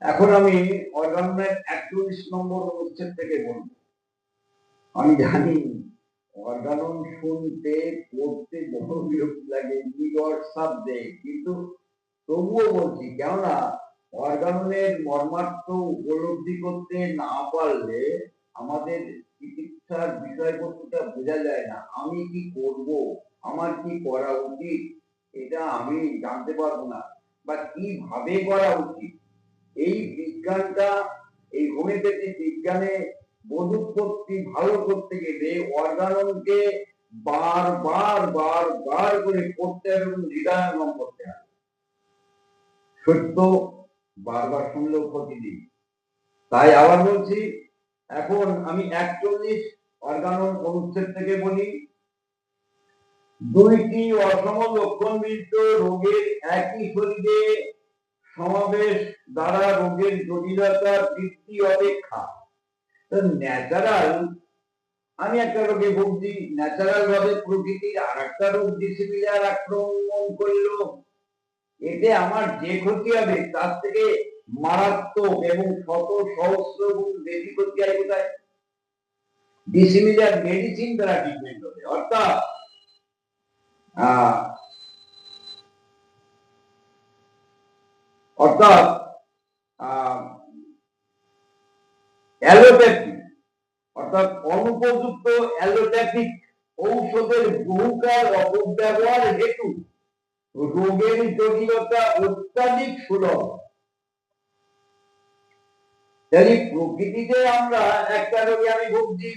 এখন আমি অর্গাননের 41 নম্বর অনুচ্ছেদ থেকে বলবো। আমি জানি অর্গানন শুনতে পড়তে বহু বিরক্তি লাগে, নিগড় সাবজেক্ট, কিন্তু তবুও বলছি, কেননা অর্গাননের মর্মার্থ উপলব্ধি করতে না পারলে আমাদের চিকিৎসার বিষয়বস্তুটা বোঝা যায় না। আমি কি করব, আমার কি করা উচিত, এটা আমি জানতে পারবো না, বা কিভাবে করা উচিত। এই বিজ্ঞানটা, এই হোমিওপ্যাথি বিজ্ঞানে বোধোৎপত্তি ভালো করতে গেলে অর্গাননকে বার করে পড়তে হবে এবং হৃদয়ঙ্গম করতে হবে। সত্য বারবার শুনলেও ক্ষতি নেই। তাই আবার বলছি, এখন আমি 41 অর্গানন অনুচ্ছেদ থেকে বলি। দুইটি অসম লক্ষণ মিলিত রোগের একই শরীরে সমাবেশ দ্বারা রোগের জটিলতার বৃদ্ধি অপেক্ষা ন্যাচারাল, আমি একটা রোগে ভুগছি, ন্যাচারাল ভাবে প্রকৃতির আর একটা রোগ ডিসিমিলার আক্রমণ করলো, এতে আমার যে ক্ষতি হবে তার থেকে মারাত্মক এবং শত সহস্র গুণ বেশি ক্ষতি হয় কোথায়? ডিসিমিলার মেডিসিন দ্বারা ট্রিটমেন্ট হবে। অর্থাৎ অ্যালোপ্যাথি অর্থাৎ অনুপযুক্ত অ্যালোপ্যাথিক ঔষধের বহুকাল অপব্যবহার হেতু রোগের জটিলতা অত্যাধিক সুলভ। যদি প্রকৃতিতে আমরা একটা রোগে আমি ভুগছি,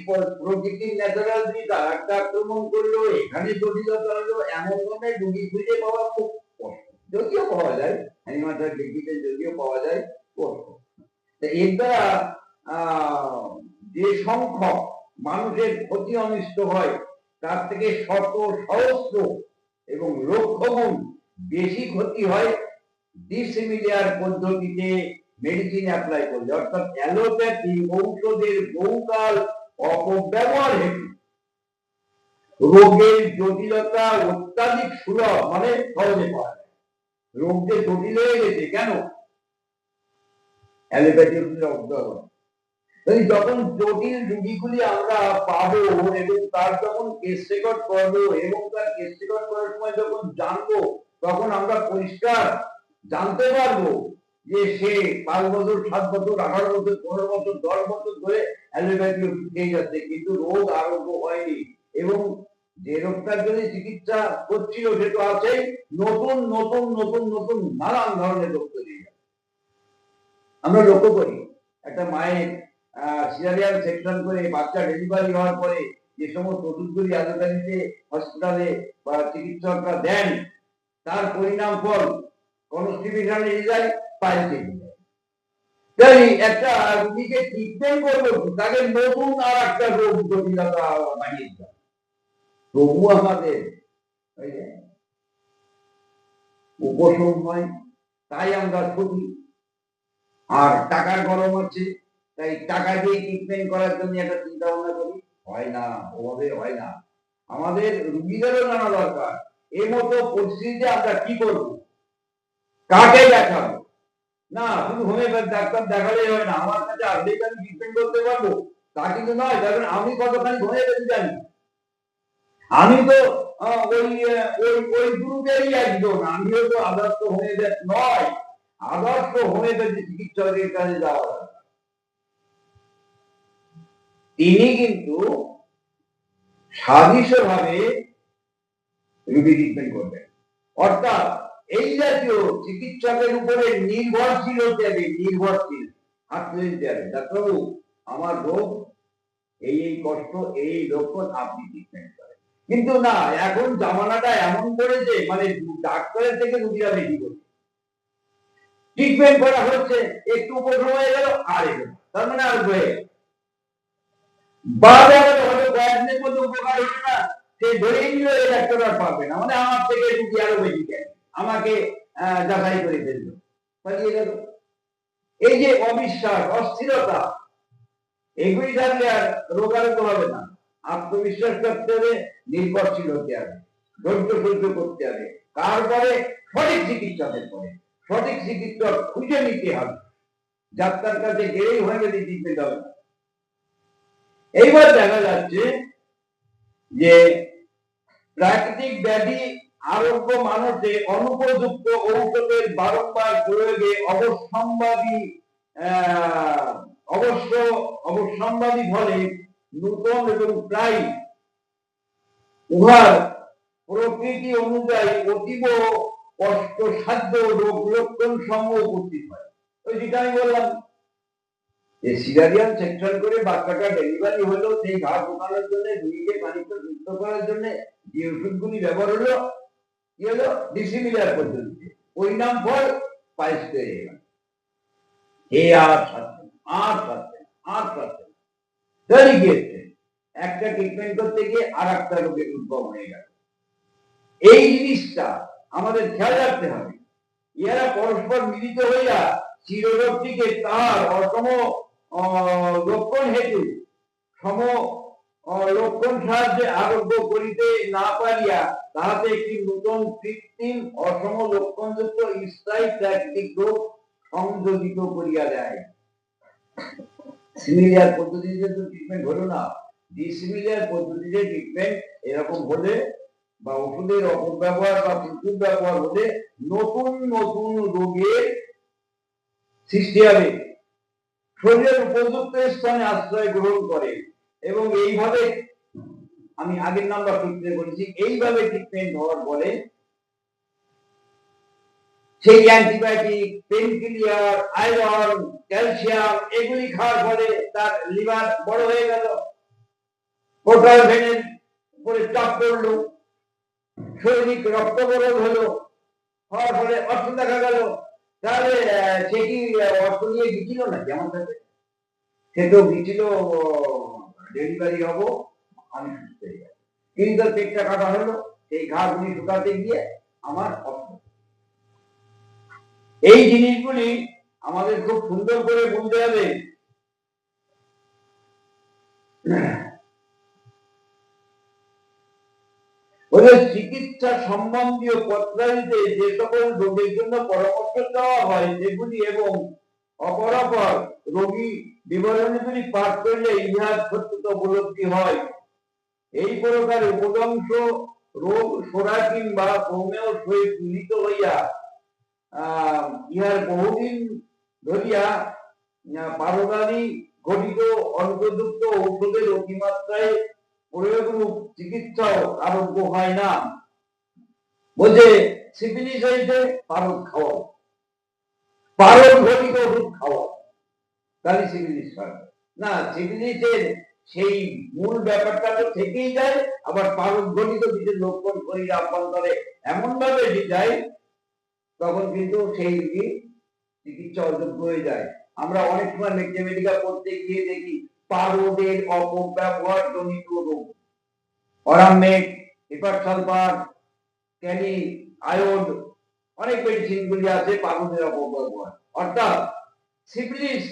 প্রকৃতির ন্যাচারাল দিক আর একটা আক্রমণ করলো, এখানে জটিলতা হলো, এমন ধরনের রোগী খুঁজে পাওয়া খুব কষ্ট। যদিও পাওয়া যায়, অ্যানিমাল ডিগ্রিতে যদিও পাওয়া যায়, কষ্ট। এর দ্বারা যে সংখ্যক মানুষের ক্ষতি অনিষ্ট হয় তার থেকে শত সহস্র এবং লক্ষ গুণ বেশি ক্ষতি হয় ডিসিমিলার পদ্ধতিতে মেডিসিন অ্যাপ্লাই করলে। অর্থাৎ অ্যালোপ্যাথি ঔষধের বহুকাল অপব্যবহার হেতু রোগের জটিলতা অত্যাধিক সুলভ, মানে সহজে পাওয়া যায়। রোগ যে জটিল হয়ে গেছে কেন? অ্যালোপ্যাথি ওষুধের অপব্যবহার। যখন জটিল রোগীগুলি আমরা পাবো এবং তার যখন কেস রেকর্ড করবো এবং তার কেস রেকর্ড করার সময় যখন জানবো, তখন আমরা পরিষ্কার জানতে পারবো যে সে 5 বছর, 7 বছর, 18 বছর, 15 বছর, 10 বছর ধরে অ্যালোপ্যাথি ওষুধ খেয়ে যাচ্ছে, কিন্তু রোগ আরোগ্য হয়নি, এবং যে রোগটার জন্য চিকিৎসা করছিল সে তো আছেই, নতুন নতুন নতুন নতুন নানান ধরনের রোগ তৈরি হয়। আমরা লক্ষ্য করি একটা মায়ের সিজারিয়ান সেকশন করে বাচ্চা ডেলিভারি হওয়ার পরে যে সমস্ত ওষুধগুলি অ্যালোপ্যাথিতে হসপিটালে বা চিকিৎসকরা দেন, তার পরিণাম ফল কনস্টিপেশন এসে যায়, পাইলস এসে যায়। তাই একটা রোগীকে ট্রিটমেন্ট করবো, তাকে নতুন আর একটা রোগ জটিলতা বানিয়ে দিতে হবে। তবু আমাদের উপশম হয়, তাই আমরা ছুটি। আর টাকার গরম আছে, তাই টাকা দিয়ে ট্রিটমেন্ট করার জন্য একটা চিন্তা ভাবনা করি, হয় না, ওভাবে হয় না। আমাদের রুগীদেরও জানা দরকার এই মতো পরিস্থিতিতে আমরা কি করব, কাকে দেখাবো। না শুধু হোমিওপ্যাথি ডাক্তার দেখালেই হয় না, আমার কাছে আসলেই আমি ট্রিটমেন্ট করতে পারবো তা কিন্তু নয়। কারণ আমি কতখানি হোমিওপ্যাথি জানি, আমি তো ওই গ্রুপেরই একজন, আমিও তো আদর্শ হোমিওপ্যাথ নয়। আদর্শ হোমিওপ্যাথি চিকিৎসকের কাছে যাওয়া, তিনি কিন্তু সাদৃশ্যভাবে রোগী ট্রিটমেন্ট করবেন। অর্থাৎ এই জাতীয় চিকিৎসকের উপরে নির্ভরশীল হতে হবে, নির্ভরশীল হাত দিতে হবে, ডাক্তারবাবু আমার রোগ এই কষ্ট, এই লক্ষণ, আপনি ট্রিটমেন্ট করেন। কিন্তু না, এখন জামানাটা এমন করেছে, মানে ডাক্তারের থেকে রোগীরা বেশি করছে। ট্রিটমেন্ট করা হচ্ছে, একটু উপশম হয়ে গেল আর এলো, তার মানে আর হয়ে গেল, বারবার হয়তো কয়েকদিনের মধ্যে উপকার হলো না, সে ধরেই নিল এই ডাক্তার আর পারবে না, মানে আমার থেকে রুগী আরো বেশি দেয়, আমাকে যাচাই করে ফেললো, পালিয়ে গেল। এই যে অবিশ্বাস, অস্থিরতা, এগুলি থাকলে আর রোগারোগ্য হবে না। আত্মবিশ্বাস করতে হবে, নির্ভরশীল হতে হবে, ধৈর্য সহ্য করতে হবে, তারপরে সঠিক চিকিৎসকের পরে সঠিক চিকিৎসক খুঁজে নিতে হবে। ডাক্তার কাছে গেলেই হয়ে গেলে ট্রিটমেন্ট হবে না। এইবার দেখা যাচ্ছে যে প্রাকৃতিক ব্যাধি আরোগ্য মানুষে অনুপযুক্ত ঔষধের বারংবার প্রয়োগে অবশ্যম্ভাবী ফলে নূতন এবং প্রায় উহার প্রকৃতি অনুযায়ী অতীব কষ্টসাধ্য রোগ লক্ষণ সমূহ উপস্থিত হয়। ওই যেটা আমি বললাম যে সিজারিয়ান সেকশন করে বাচ্চাটা ডেলিভারি হলো, সেই ঘা ঢোকানোর জন্য রুগীকে খানিকটা সুস্থ করার জন্য যে ওষুধগুলি ব্যবহার হলো কি হলো ডিসিমিলার পদ্ধতিতে, পরিণাম ফল পাইস হয়ে গেল। একটা ট্রিটমেন্ট করতে গিয়ে আর একটা রোগের উদ্ভব হয়ে গেল। এই জিনিসটা আমাদের খেয়াল রাখতে হবে। এরা পরস্পর মিলিত হইয়া চিররোগটিকে তাহার অসম লক্ষণ হেতু সম লক্ষণ সাহায্যে আরোগ্য করিতে না পারিয়া তাহাতে একটি নূতন কৃত্রিম অসম লক্ষণযুক্ত স্থায়ী প্রাকৃতিক রোগ সংযোজিত করিয়া দেয়। সিমিলার পদ্ধতিতে তো ট্রিটমেন্ট হলো না, ডিসিমিলার পদ্ধতিতে ট্রিটমেন্ট এরকম হলে বা ওষুধের অপব্যবহার বা প্রচুর ব্যবহার হলে নতুন নতুন রোগের সৃষ্টি হবে, শরীরের উপযুক্ত স্থানে আশ্রয় গ্রহণ করে এবং এইভাবে আমি আগের নাম্বার সূত্রে বলেছি, এইভাবে ট্রিটমেন্ট হওয়ার পরে সেই অ্যান্টিবায়োটিক, পেনকিলিয়ার, আয়রন, ক্যালসিয়াম এগুলি খাওয়ার ফলে তার লিভার বড় হয়ে গেল, পোর্টাল ভেনের উপরে চাপ পড়লো, শরীরিক রক্তবরোধ হলো, হওয়ার ফলে অর্থ দেখা গেল। তাহলে সে কি অর্থ নিয়ে গিয়েছিল না যেমন থাকে, সে তো গিয়েছিল ডেলিভারি হবো আমি সুস্থ হয়ে যাবো, কিন্তু পেটটা কাটা হলো, সেই ঘা গুলি ঢুকাতে গিয়ে আমার অর্থ। এই জিনিসগুলি আমাদের খুব সুন্দর করে বুঝতে হবে। চিকিৎসা সম্বন্ধীয় পত্রাদিতে যে সকল রোগের জন্য পরামর্শ দেওয়া হয় সেগুলি এবং অপরাপর রোগী বিবরণীগুলি পাঠ করলে ইহার সত্যতা উপলব্ধি হয়। এই প্রকার উপদংশ রোগ সোরা কিংবা কৌমেয় সহিত মিলিত হইয়া ইহার বহুদিন ধরিয়া পারদানি ঘটিত অন্তর্যুক্ত ঔষধের অতিমাত্রায় প্রয়োগরূপ চিকিৎসাও আরোগ্য হয় না। বলছে সিফিলিস হয়েছে পারদ খাওয়াও, পারদ ঘটিত ওষুধ খাওয়াও, তাহলে সিফিলিস হয় না। সিফিলিসের সেই মূল ব্যাপারটা তো থেকেই যায়, আবার পারদ ঘটিত কিছু লক্ষণ শরীর আভ্যন্তরে এমন ভাবে যায় তখন কিন্তু সেই রোগী চিকিৎসা অযোগ্য হয়ে যায়। আমরা অনেক সময় মেডিকেল পড়তে গিয়ে দেখি পারদের অপব্যবহার জনিত রোগ, অরামেট, হিপারসালফার, ক্যালি, আয়োড, অনেক মেডিসিন গুলি আছে পারদের অপব্যবহার। অর্থাৎ সিফিলিস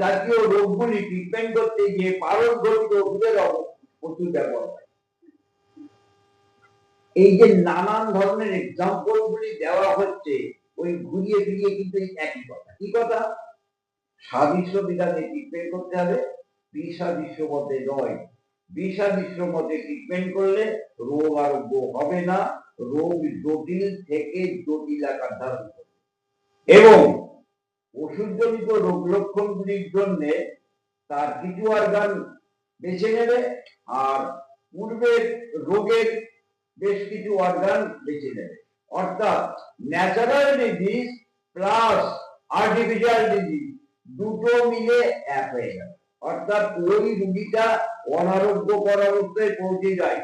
জাতীয় রোগগুলি ট্রিটমেন্ট করতে গিয়ে পারদ ঘটিত ওষুধের প্রচুর ব্যবহার হয়। এই যে নানান ধরনের এক্সাম্পল গুলি দেওয়া হচ্ছে, ওই ঘুরিয়ে ফিরিয়ে কিন্তু একই কথা। কি কথা? সাদৃশ্য বিধানে ট্রিটমেন্ট করতে হবে, বিসাদৃশ্য মতে নয়। বিসাদৃশ্য মতে ট্রিটমেন্ট করলে রোগ আরোগ্য হবে না, রোগ জটিল থেকে জটিল আকার ধারণ করবে এবং ওষুধজনিত রোগ লক্ষণগুলির জন্য তার কিছু অর্গান বেছে নেবে আর পূর্বের রোগের বেশ কিছু অর্গান বেছে নেবে। অর্থাৎ natural disease plus artificial disease দুটো মিলে এক হয়ে গেল। অর্থাৎ ওই রোগীটা অনারোগ্যকর অবস্থায় পৌঁছে যায়।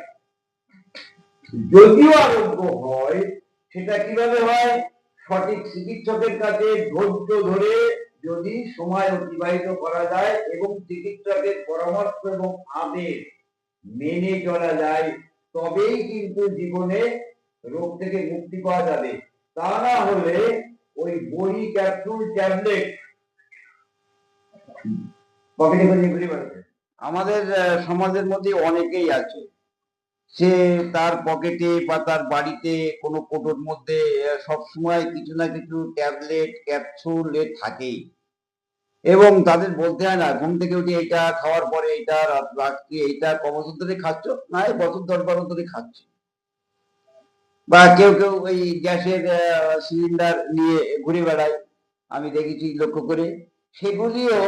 যদিও আরোগ্য হয়, সেটা কিভাবে হয়? সঠিক চিকিৎসকের কাছে ধৈর্য ধরে যদি সময় অতিবাহিত করা যায় এবং চিকিৎসকের পরামর্শ এবং আদেশ মেনে চলা যায়, তবেই কিন্তু জীবনে রোগ থেকে মুক্তি পাওয়া যাবে। তা না হলে ওই বড়ি, ক্যাপসুল, ট্যাবলেট পকেটে করে ঘুরে বেড়াচ্ছে। আমাদের সমাজের মধ্যে অনেকেই আছে, সে তার পকেটে বা তার বাড়িতে কোনো কোটোর মধ্যে সবসময় কিছু না কিছু ট্যাবলেট, ক্যাপসুল থাকেই। এবং তাদের বলতে হয় না ঘুম থেকে উঠে এইটা খাওয়ার পরে এইটা রাত্রি এইটা কবছর ধরে খাচ্ছ, না এই বছর 10-12 ধরে খাচ্ছি। বা কেউ কেউ ওই গ্যাসের সিলিন্ডার নিয়ে ঘুরে বেড়ায়, আমি দেখেছি লক্ষ্য করে। সেগুলিও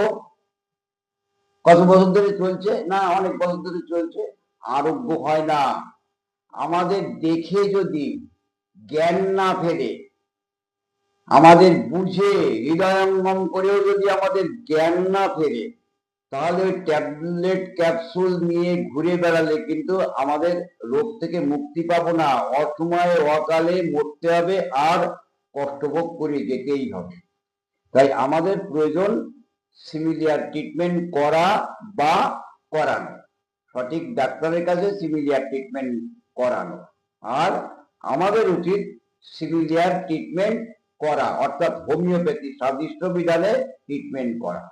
কত বছর ধরে চলছে, না অনেক বছর ধরে চলছে, আরোগ্য হয় না। আমাদের দেখে যদি জ্ঞান না ফেরে, আমাদের বুঝে হৃদয়ঙ্গম করেও যদি আমাদের জ্ঞান না ফেরে, তাহলে ওই ট্যাবলেট ক্যাপসুল নিয়ে ঘুরে বেড়ালে কিন্তু আমাদের রোগ থেকে মুক্তি পাবো না, অসময়ে অকালে মরতে হবে আর কষ্টভোগ করে যেতেই হবে। তাই আমাদের প্রয়োজন সিমিলিয়ার ট্রিটমেন্ট করা বা করানো, সঠিক ডাক্তারের কাছে সিমিলিয়ার ট্রিটমেন্ট করানো, আর আমাদের উচিত সিমিলিয়ার ট্রিটমেন্ট করা, অর্থাৎ হোমিওপ্যাথি স্বাদিষ্ট বিধানে ট্রিটমেন্ট করা।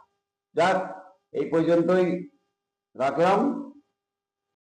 যাক, এই পর্যন্তই রাখলাম।